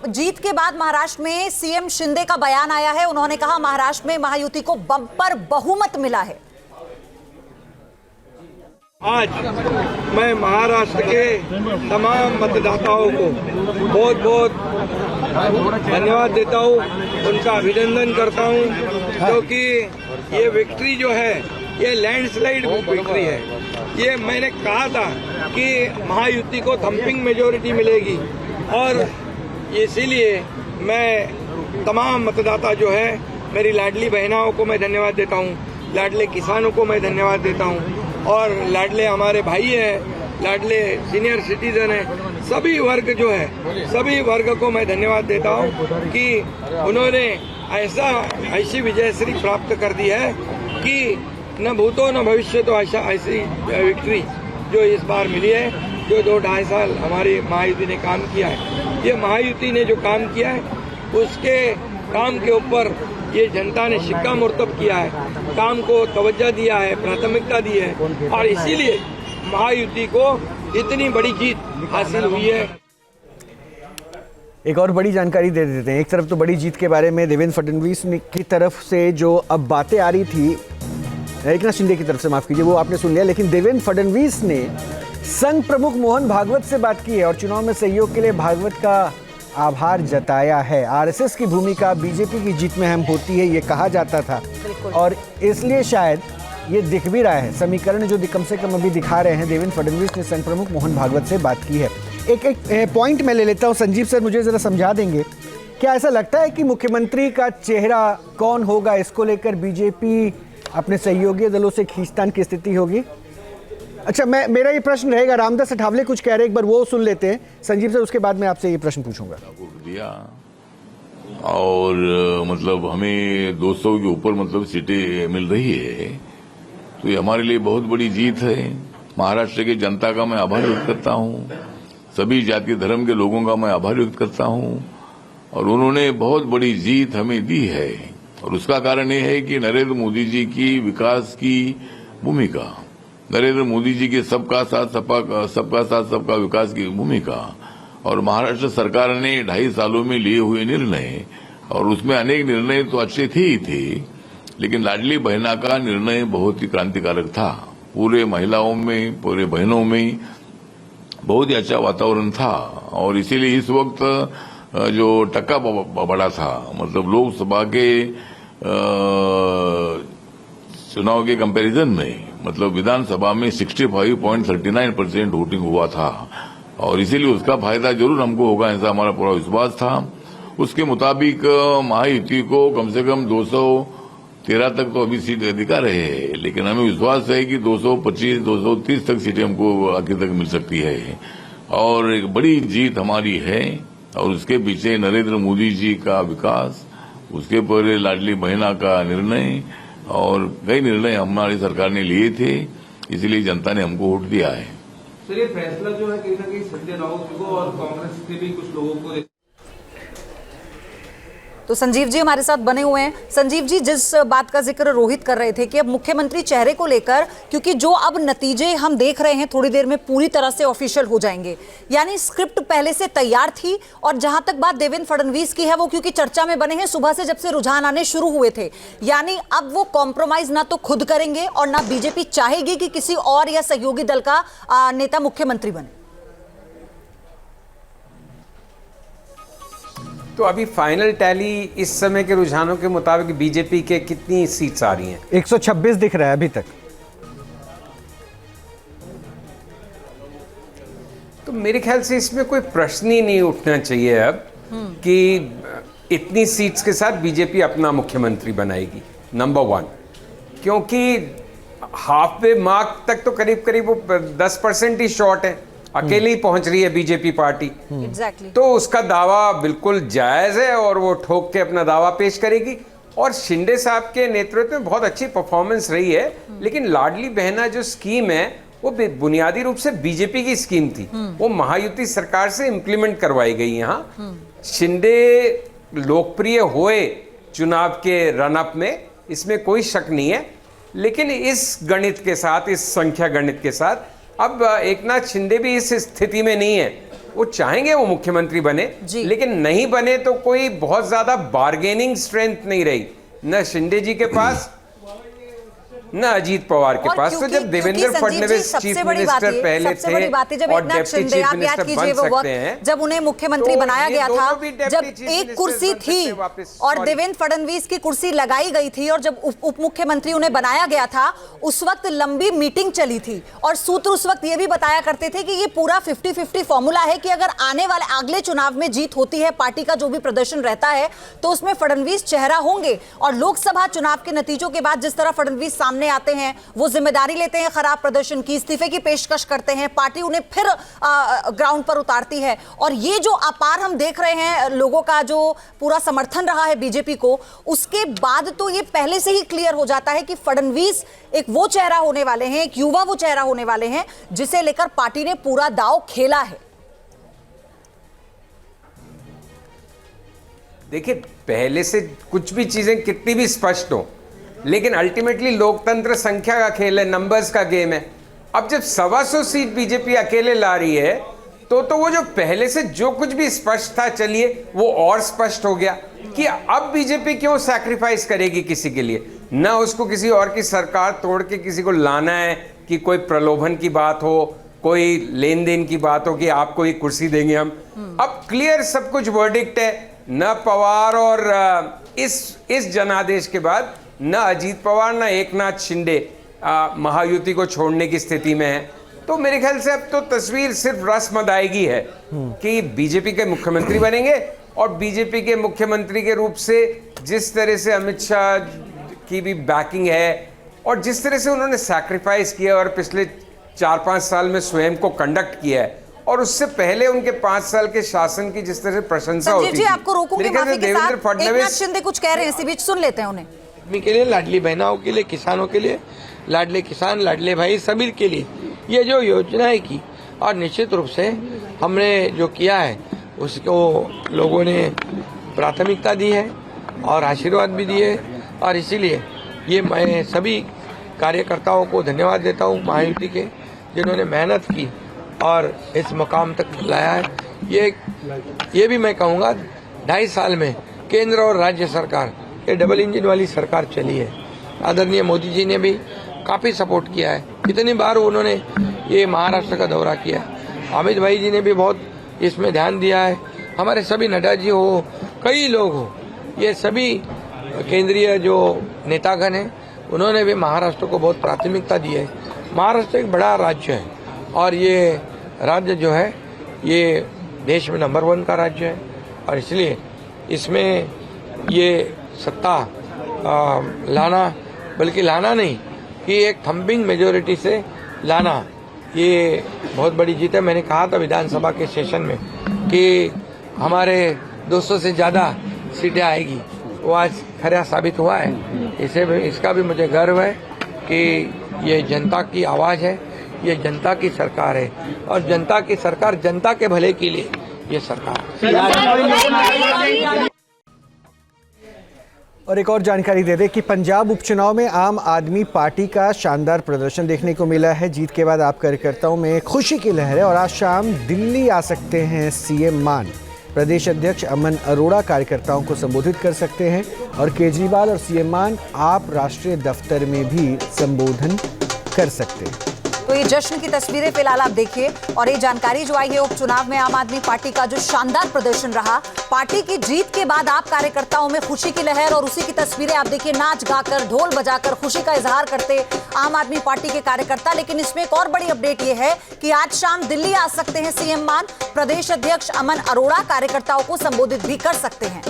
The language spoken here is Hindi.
जीत के बाद महाराष्ट्र में सीएम शिंदे का बयान आया है। उन्होंने कहा महाराष्ट्र में महायुति को बम्पर बहुमत मिला है। आज मैं महाराष्ट्र के तमाम मतदाताओं को बहुत बहुत धन्यवाद देता हूं, उनका अभिनंदन करता हूं, क्योंकि ये विक्ट्री जो है ये लैंडस्लाइड विक्ट्री है। ये मैंने कहा था कि महायुति को थंपिंग मेजॉरिटी मिलेगी और इसीलिए मैं तमाम मतदाता जो है, मेरी लाडली बहनाओं को मैं धन्यवाद देता हूं, लाडले किसानों को मैं धन्यवाद देता हूं और लाडले हमारे भाई हैं, लाडले सीनियर सिटीजन हैं, सभी वर्ग जो है, सभी वर्ग को मैं धन्यवाद देता हूं कि उन्होंने ऐसी विजयश्री प्राप्त कर दी है कि न भूतो न भविष्य तो ऐसी विक्ट्री जो इस बार मिली है, जो 2-2.5 साल हमारी महायुति ने काम किया है। ये महायुति ने जो काम किया है उसके काम के ऊपर ये जनता ने शिक्कामोर्तब किया है, काम को तवज्जो दिया है, प्राथमिकता दी है और इसीलिए महायुति को इतनी बड़ी जीत हासिल हुई है। एक और बड़ी जानकारी दे देते हैं। एक तरफ तो बड़ी जीत के बारे में देवेंद्र फडणवीस की तरफ से जो अब बातें आ रही थी, एकनाथ शिंदे की तरफ से माफ कीजिए, वो आपने सुन लिया, लेकिन देवेंद्र फडणवीस ने संघ प्रमुख मोहन भागवत से बात की है और चुनाव में सहयोग के लिए भागवत का आभार जताया है। आरएसएस की भूमिका बीजेपी की जीत में अहम होती है, ये कहा जाता था और इसलिए शायद ये दिख भी रहा है। समीकरण जो कम से कम अभी दिखा रहे हैं, देवेंद्र फडणवीस ने संघ प्रमुख मोहन भागवत से बात की है। एक पॉइंट मैं ले लेता हूँ, संजीव सर मुझे ज़रा समझा देंगे, क्या ऐसा लगता है कि मुख्यमंत्री का चेहरा कौन होगा, इसको लेकर बीजेपी अपने सहयोगी दलों से खींचतान की स्थिति होगी? अच्छा, मेरा ये प्रश्न रहेगा, रामदास अठावले कुछ कह रहे हैं, एक बार वो सुन लेते हैं संजीव सर, उसके बाद मैं आपसे ये प्रश्न पूछूंगा। दिया और मतलब हमें 200 के ऊपर मतलब सीटें मिल रही है, तो ये हमारे लिए बहुत बड़ी जीत है। महाराष्ट्र की जनता का मैं आभार व्यक्त करता हूँ, सभी जाति धर्म के लोगों का मैं आभार व्यक्त करता हूँ और उन्होंने बहुत बड़ी जीत हमें दी है और उसका कारण ये है कि नरेंद्र मोदी जी की विकास की भूमिका, नरेंद्र मोदी जी के सबका साथ सबका विकास की भूमिका और महाराष्ट्र सरकार ने 2.5 सालों में लिए हुए निर्णय, और उसमें अनेक निर्णय तो अच्छे थे ही थे, लेकिन लाडली बहना का निर्णय बहुत ही क्रांतिकारक था। पूरे महिलाओं में, पूरे बहनों में बहुत ही अच्छा वातावरण था और इसीलिए इस वक्त जो टक्का बढ़ा था, मतलब लोकसभा के चुनाव के कंपैरिजन में, मतलब विधानसभा में 65.39% वोटिंग हुआ था और इसीलिए उसका फायदा जरूर हमको होगा, ऐसा हमारा पूरा विश्वास था। उसके मुताबिक महायुति को कम से कम 213 तक तो अभी सीट दिखा रहे हैं, लेकिन हमें विश्वास है कि 225-230 तक सीटें हमको आखिर तक मिल सकती है और एक बड़ी जीत हमारी है और उसके पीछे नरेंद्र मोदी जी का विकास, उसके पहले लाडली बहना का निर्णय और कई निर्णय हमारी सरकार ने लिए थे, इसलिए जनता ने हमको वोट दिया है। सर, ये फैसला जो है कहीं ना कहीं संजय राउत को और कांग्रेस के भी कुछ लोगों को, तो संजीव जी हमारे साथ बने हुए हैं। संजीव जी, जिस बात का जिक्र रोहित कर रहे थे कि अब मुख्यमंत्री चेहरे को लेकर, क्योंकि जो अब नतीजे हम देख रहे हैं थोड़ी देर में पूरी तरह से ऑफिशियल हो जाएंगे, यानी स्क्रिप्ट पहले से तैयार थी और जहां तक बात देवेंद्र फडणवीस की है वो क्योंकि चर्चा में बने हैं सुबह से जब से रुझान आने शुरू हुए थे, यानी अब वो कॉम्प्रोमाइज ना तो खुद करेंगे और ना बीजेपी चाहेगी कि किसी और या सहयोगी दल का नेता मुख्यमंत्री बने। तो अभी फाइनल टैली इस समय के रुझानों के मुताबिक बीजेपी के कितनी सीट्स आ रही हैं? 126 दिख रहा है अभी तक। तो मेरे ख्याल से इसमें कोई प्रश्न ही नहीं उठना चाहिए अब कि इतनी सीट्स के साथ बीजेपी अपना मुख्यमंत्री बनाएगी, नंबर 1, क्योंकि हाफ वे मार्क तक तो करीब करीब वो 10% ही शॉर्ट है, अकेली पहुंच रही है बीजेपी पार्टी। Exactly. तो उसका दावा बिल्कुल जायज है और वो ठोक के अपना दावा पेश करेगी और शिंदे साहब के नेतृत्व में बहुत अच्छी परफॉर्मेंस रही है, लेकिन लाडली बहना जो स्कीम है वो बुनियादी रूप से बीजेपी की स्कीम थी, वो महायुति सरकार से इंप्लीमेंट करवाई गई। यहाँ शिंदे लोकप्रिय हुए चुनाव के रनअप में, इसमें कोई शक नहीं है, लेकिन इस गणित के साथ, इस संख्या गणित के साथ अब एकनाथ शिंदे भी इस स्थिति में नहीं है वो चाहेंगे वो मुख्यमंत्री बने, लेकिन नहीं बने तो कोई बहुत ज्यादा बार्गेनिंग स्ट्रेंथ नहीं रही न शिंदे जी के पास न अजीत पवार के पास। तो जब देवेंद्र फडणवीस चीफ मिनिस्टर पहले थे और डेप्टी चीफ मिनिस्टर बन सकते हैं, जब उन्हें मुख्यमंत्री तो बनाया गया था, जब एक मिनिस्टर कुर्सी बन सकते थी हैं वापस। और देवेंद्र फडणवीस की कुर्सी लगाई गई थी और जब उप मुख्यमंत्री उन्हें बनाया गया था, उस वक्त लंबी मीटिंग चली थी और सूत्र उस वक्त ये भी बताया करते थे कि ये पूरा 50-50 फॉर्मूला है कि अगर आने वाले अगले चुनाव में जीत होती है, पार्टी का जो भी प्रदर्शन रहता है, तो उसमें फडणवीस चेहरा होंगे। और लोकसभा चुनाव के नतीजों के बाद जिस तरह फडणवीस सामने आते हैं, वो जिम्मेदारी लेते हैं खराब प्रदर्शन की, इस्तीफे की पेशकश करते हैं, पार्टी उन्हें फिर ग्राउंड पर उतारती है। और ये जो अपार हम देख रहे हैं लोगों का जो पूरा समर्थन रहा है बीजेपी को, उसके बाद तो ये पहले से ही क्लियर हो जाता है कि फडणवीस एक वो चेहरा होने वाले हैं, एक युवा वो चेहरा होने वाले हैं जिसे लेकर पार्टी ने पूरा दांव खेला है। देखिए, पहले से कुछ भी चीजें कितनी भी स्पष्ट हो, लेकिन अल्टीमेटली लोकतंत्र संख्या का खेल है, नंबर्स का गेम है। अब जब 125 सीट बीजेपी अकेले ला रही है, तो वो जो पहले से जो कुछ भी स्पष्ट था, चलिए वो और स्पष्ट हो गया कि अब बीजेपी क्यों सैक्रिफाइस करेगी किसी के लिए। ना उसको किसी और की सरकार तोड़ के किसी को लाना है कि कोई प्रलोभन की बात हो, कोई लेन देन की बात हो कि आपको ये कुर्सी देंगे हम। अब क्लियर सब कुछ वर्डिक्ट है। न पवार और इस जनादेश के बाद न अजीत पवार न एकनाथ शिंदे महायुति को छोड़ने की स्थिति में है। तो मेरे ख्याल से अब तो तस्वीर सिर्फ रस्म अदायगी है कि बीजेपी के मुख्यमंत्री बनेंगे, और बीजेपी के मुख्यमंत्री के रूप से जिस तरह से अमित शाह की भी बैकिंग है और जिस तरह से उन्होंने सैक्रिफाइस किया और पिछले 4-5 साल में स्वयं को कंडक्ट किया है, और उससे पहले उनके 5 साल के शासन की जिस तरह से प्रशंसा होती जी, आपको रोकूंगी माफी के साथ। एकनाथ शिंदे कुछ कह रहे हैं, इसी बीच सुन लेते हैं उन्हें। के लिए, लाडली बहनाओं के लिए, किसानों के लिए, लाडले किसान, लाडले भाई, सभी के लिए ये जो योजनाएं की, और निश्चित रूप से हमने जो किया है उसको लोगों ने प्राथमिकता दी है और आशीर्वाद भी दिए, और इसीलिए ये मैं सभी कार्यकर्ताओं को धन्यवाद देता हूँ महायुति के, जिन्होंने मेहनत की और इस मुकाम तक लाया है। ये भी मैं कहूँगा 2.5 साल में केंद्र और राज्य सरकार, ये डबल इंजन वाली सरकार चली है। आदरणीय मोदी जी ने भी काफ़ी सपोर्ट किया है, कितनी बार उन्होंने ये महाराष्ट्र का दौरा किया है। अमित भाई जी ने भी बहुत इसमें ध्यान दिया है। हमारे सभी नड्डा जी हो, कई लोग हो, ये सभी केंद्रीय जो नेतागण हैं, उन्होंने भी महाराष्ट्र को बहुत प्राथमिकता दी है। महाराष्ट्र एक बड़ा राज्य है और ये राज्य जो है ये देश में नंबर 1 का राज्य है, और इसलिए इसमें ये सत्ता लाना, बल्कि लाना नहीं कि एक थम्पिंग मेजोरिटी से लाना, ये बहुत बड़ी जीत है। मैंने कहा था विधानसभा के सेशन में कि हमारे 200 से ज़्यादा सीटें आएगी, वो आज खरा साबित हुआ है। इसका भी मुझे गर्व है कि ये जनता की आवाज़ है, ये जनता की सरकार है, और जनता की सरकार जनता के भले के लिए ये सरकार। और एक और जानकारी दे दें कि पंजाब उपचुनाव में आम आदमी पार्टी का शानदार प्रदर्शन देखने को मिला है। जीत के बाद आप कार्यकर्ताओं में खुशी की लहर है और आज शाम दिल्ली आ सकते हैं सीएम मान। प्रदेश अध्यक्ष अमन अरोड़ा कार्यकर्ताओं को संबोधित कर सकते हैं और केजरीवाल और सीएम मान आप राष्ट्रीय दफ्तर में भी संबोधन कर सकते हैं। तो ये जश्न की तस्वीरें फिलहाल आप देखिए, और ये जानकारी जो आई है उपचुनाव में आम आदमी पार्टी का जो शानदार प्रदर्शन रहा, पार्टी की जीत के बाद आप कार्यकर्ताओं में खुशी की लहर, और उसी की तस्वीरें आप देखिए, नाच गाकर, ढोल बजाकर खुशी का इजहार करते आम आदमी पार्टी के कार्यकर्ता। लेकिन इसमें एक और बड़ी अपडेट ये है कि आज शाम दिल्ली आ सकते हैं सीएम मान। प्रदेश अध्यक्ष अमन अरोड़ा कार्यकर्ताओं को संबोधित भी कर सकते हैं।